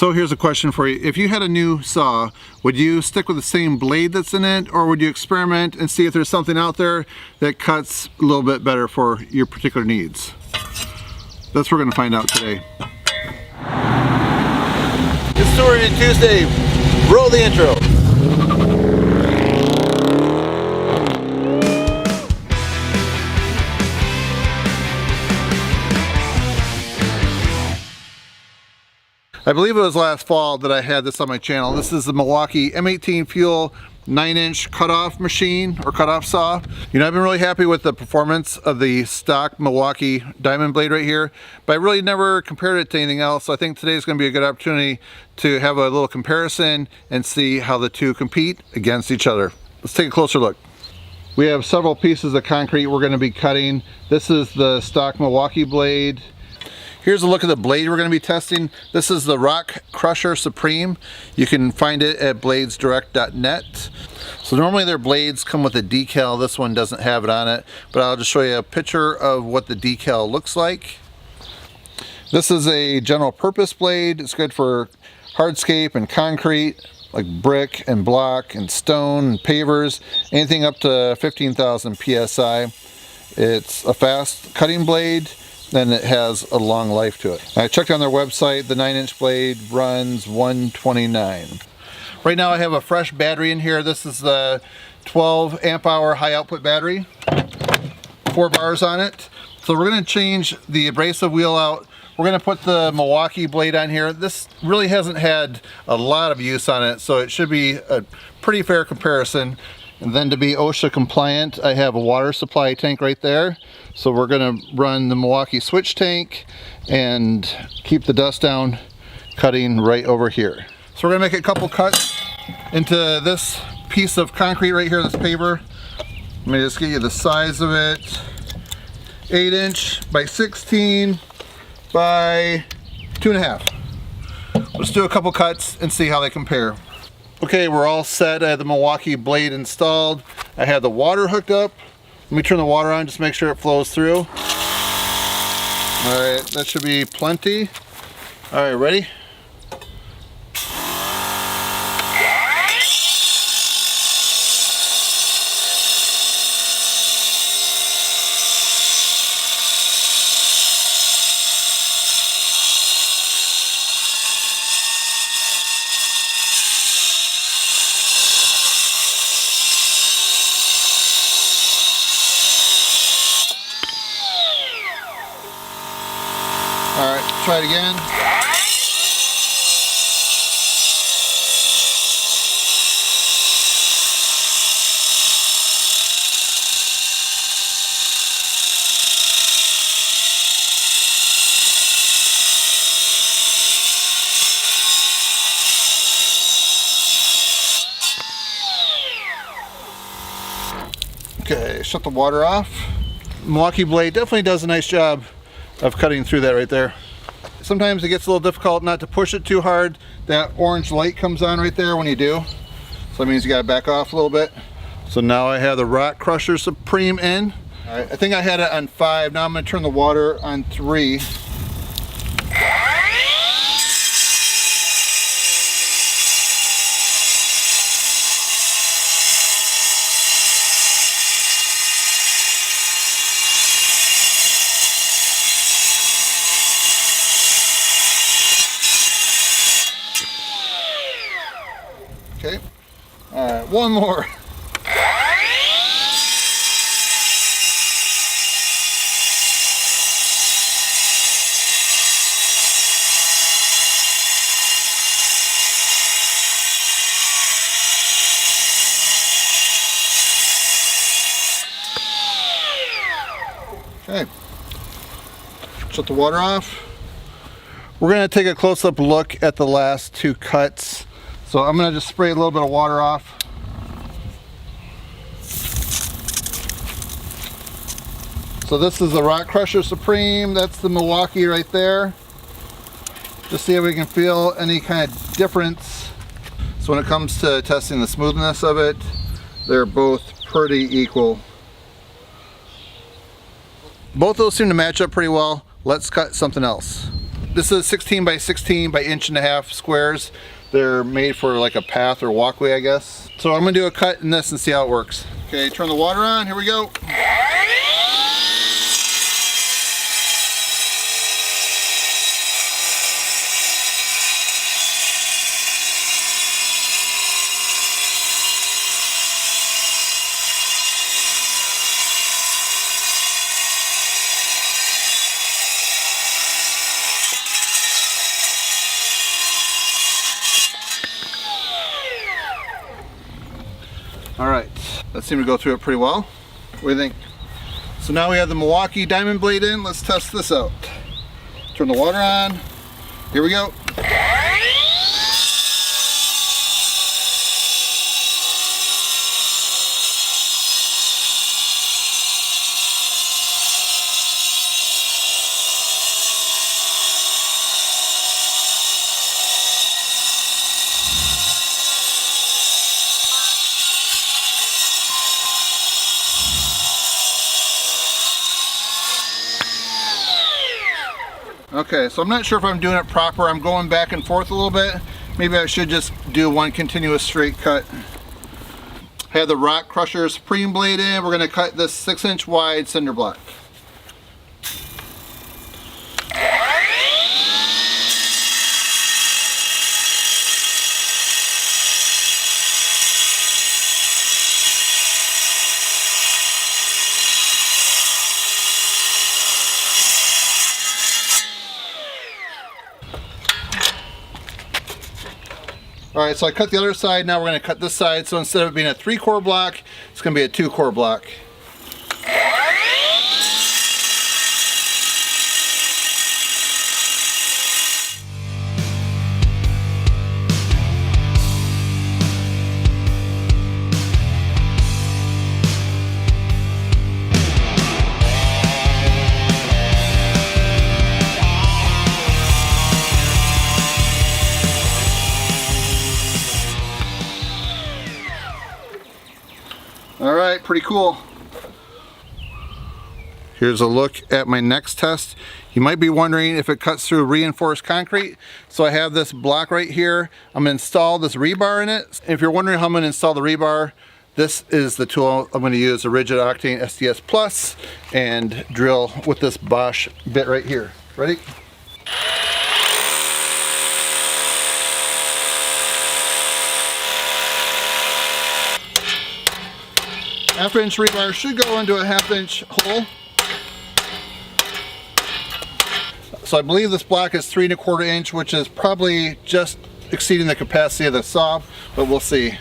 So here's a question for you. If you had a new saw, would you stick with the same blade that's in it, or would you experiment and see if there's something out there that cuts a little bit better for your particular needs? That's what we're going to find out today. It's Story Tuesday. Roll the intro. I believe it was last fall that I had this on my channel. This is the Milwaukee M18 Fuel 9-inch cutoff machine or cutoff saw. You know, I've been really happy with the performance of the stock Milwaukee diamond blade right here, but I really never compared it to anything else. So I think today's going to be a good opportunity to have a little comparison and see how the two compete against each other. Let's take a closer look. We have several pieces of concrete we're going to be cutting. This is the stock Milwaukee blade. Here's a look at the blade we're going to be testing. This is the ROC CRUSHER SUPREME. You can find it at bladesdirect.net. So normally their blades come with a decal. This one doesn't have it on it, but I'll just show you a picture of what the decal looks like. This is a general purpose blade. It's good for hardscape and concrete, like brick and block and stone and pavers, anything up to 15,000 PSI. It's a fast cutting blade, and it has a long life to it. I checked on their website. The 9-inch blade runs $129. Right now I have a fresh battery in here. This is the 12 amp hour high output battery, 4 bars on it. So we're going to change the abrasive wheel out. We're going to put the Milwaukee blade on here. This really hasn't had a lot of use on it, so it should be a pretty fair comparison. And then to be OSHA compliant, I have a water supply tank right there. So we're going to run the Milwaukee switch tank and keep the dust down, cutting right over here. So we're going to make a couple cuts into this piece of concrete right here, this paver. Let me just give you the size of it. 8-inch by 16 by 2.5. Let's do a couple cuts and see how they compare. Okay, we're all set. I have the Milwaukee blade installed. I have the water hooked up. Let me turn the water on just to make sure it flows through. All right, that should be plenty. All right, ready? All right, try it again. Okay, shut the water off. Milwaukee blade definitely does a nice job of cutting through that right there. Sometimes it gets a little difficult not to push it too hard. That orange light comes on right there when you do. So that means you gotta back off a little bit. So now I have the ROC CRUSHER SUPREME in. All right, I think I had it on 5. Now I'm gonna turn the water on 3. Okay, all right, one more. Okay, shut the water off. We're gonna take a close-up look at the last 2 cuts. So I'm going to just spray a little bit of water off. So this is the ROC CRUSHER SUPREME. That's the Milwaukee right there. Just see if we can feel any kind of difference. So when it comes to testing the smoothness of it, they're both pretty equal. Both those seem to match up pretty well. Let's cut something else. This is 16 by 16 by 1.5 inch squares. They're made for like a path or walkway, I guess. So I'm gonna do a cut in this and see how it works. Okay, turn the water on, here we go. All right, that seemed to go through it pretty well. What do you think? So now we have the Milwaukee diamond blade in. Let's test this out. Turn the water on. Here we go. Okay, so I'm not sure if I'm doing it proper. I'm going back and forth a little bit. Maybe I should just do one continuous straight cut. I have the ROC CRUSHER SUPREME blade in. We're going to cut this 6-inch wide cinder block. All right, so I cut the other side. Now we're going to cut this side. So instead of it being a 3-core block, it's going to be a 2-core block. All right, pretty cool. Here's a look at my next test. You might be wondering if it cuts through reinforced concrete. So I have this block right here. I'm gonna install this rebar in it. If you're wondering how I'm gonna install the rebar, this is the tool I'm gonna use, the Rigid Octane SDS Plus, and drill with this Bosch bit right here. Ready? Half-inch rebar should go into a 1/2-inch hole. So I believe this block is 3 1/4 inch, which is probably just exceeding the capacity of the saw, but we'll see.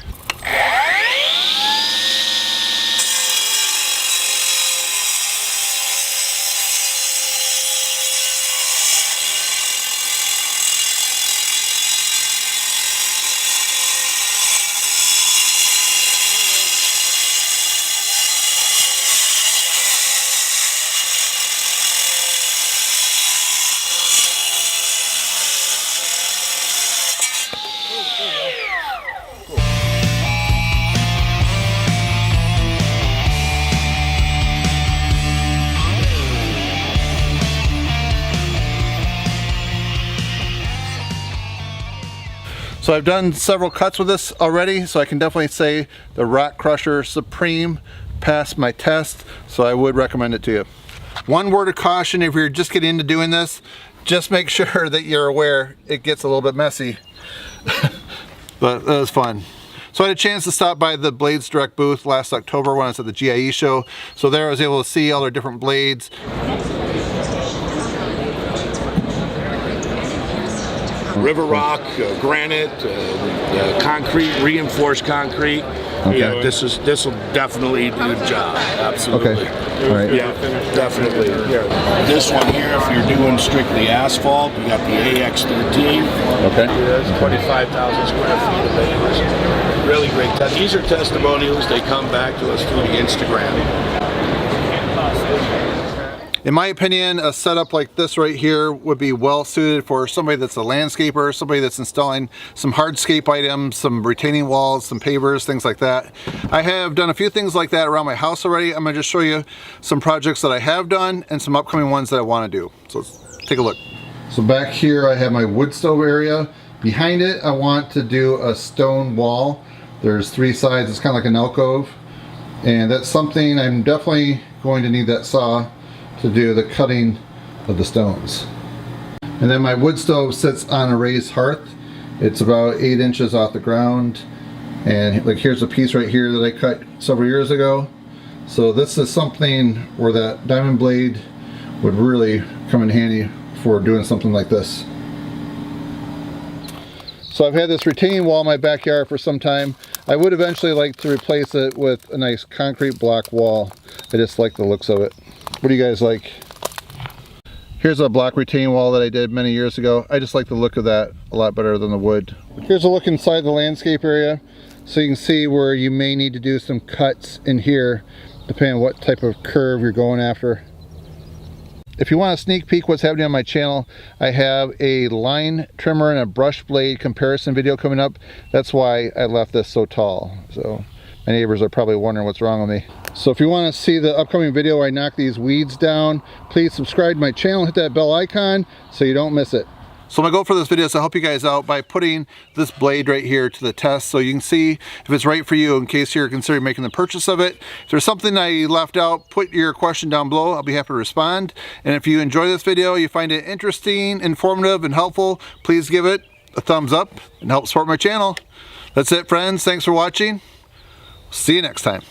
So I've done several cuts with this already, so I can definitely say the ROC CRUSHER SUPREME passed my test, so I would recommend it to you. One word of caution, if you're just getting into doing this, just make sure that you're aware it gets a little bit messy. But that was fun. So I had a chance to stop by the Blades Direct booth last October when I was at the GIE show. So there I was able to see all their different blades. River rock, granite, concrete, reinforced concrete. Okay. Yeah, this will definitely do the job. Absolutely. Okay. All right. Yeah, definitely. Yeah. This one here, if you're doing strictly asphalt, we got the AX13. Okay. That's 25,000 square feet of acres. Really great. These are testimonials. They come back to us through the Instagram. In my opinion, a setup like this right here would be well suited for somebody that's a landscaper, somebody that's installing some hardscape items, some retaining walls, some pavers, things like that. I have done a few things like that around my house already. I'm gonna just show you some projects that I have done and some upcoming ones that I wanna do. So let's take a look. So back here I have my wood stove area. Behind it I want to do a stone wall. There's 3 sides, it's kind of like an alcove. And that's something I'm definitely going to need that saw to do the cutting of the stones. And then my wood stove sits on a raised hearth. It's about 8 inches off the ground. And like here's a piece right here that I cut several years ago. So this is something where that diamond blade would really come in handy for doing something like this. So I've had this retaining wall in my backyard for some time. I would eventually like to replace it with a nice concrete block wall. I just like the looks of it. What do you guys like? Here's a block retaining wall that I did many years ago. I just like the look of that a lot better than the wood. Here's a look inside the landscape area, so you can see where you may need to do some cuts in here depending on what type of curve you're going after. If you want a sneak peek what's happening on my channel, I have a line trimmer and a brush blade comparison video coming up. That's why I left this so tall. So my neighbors are probably wondering what's wrong with me. So if you want to see the upcoming video where I knock these weeds down, please subscribe to my channel, hit that bell icon so you don't miss it. So my goal for this video is to help you guys out by putting this blade right here to the test so you can see if it's right for you in case you're considering making the purchase of it. If there's something I left out, put your question down below. I'll be happy to respond. And if you enjoy this video, you find it interesting, informative, and helpful, please give it a thumbs up and help support my channel. That's it, friends. Thanks for watching. See you next time.